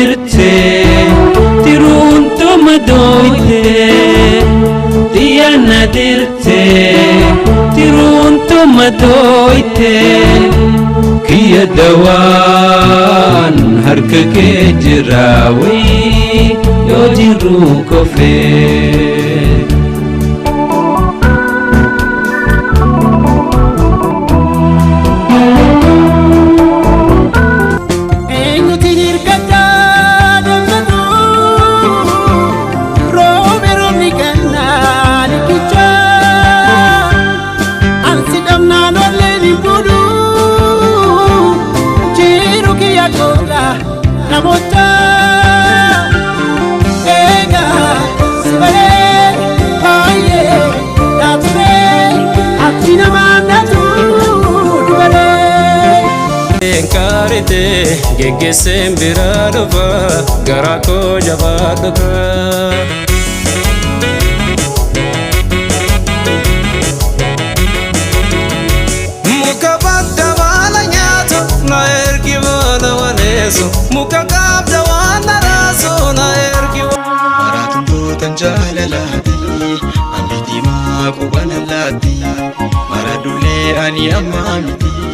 dirte tirunto madoite Diana dirte tirunto madoite Kiya dawan harka ke jirawi yo jiru kofe Gege sembira dova garako jabadka Muka badda wala nyato na ergi wala waleso Muka kabda wala raso na ergi Maratun tutan jalalati Amiti ma kubanalati Maradule ani amamiti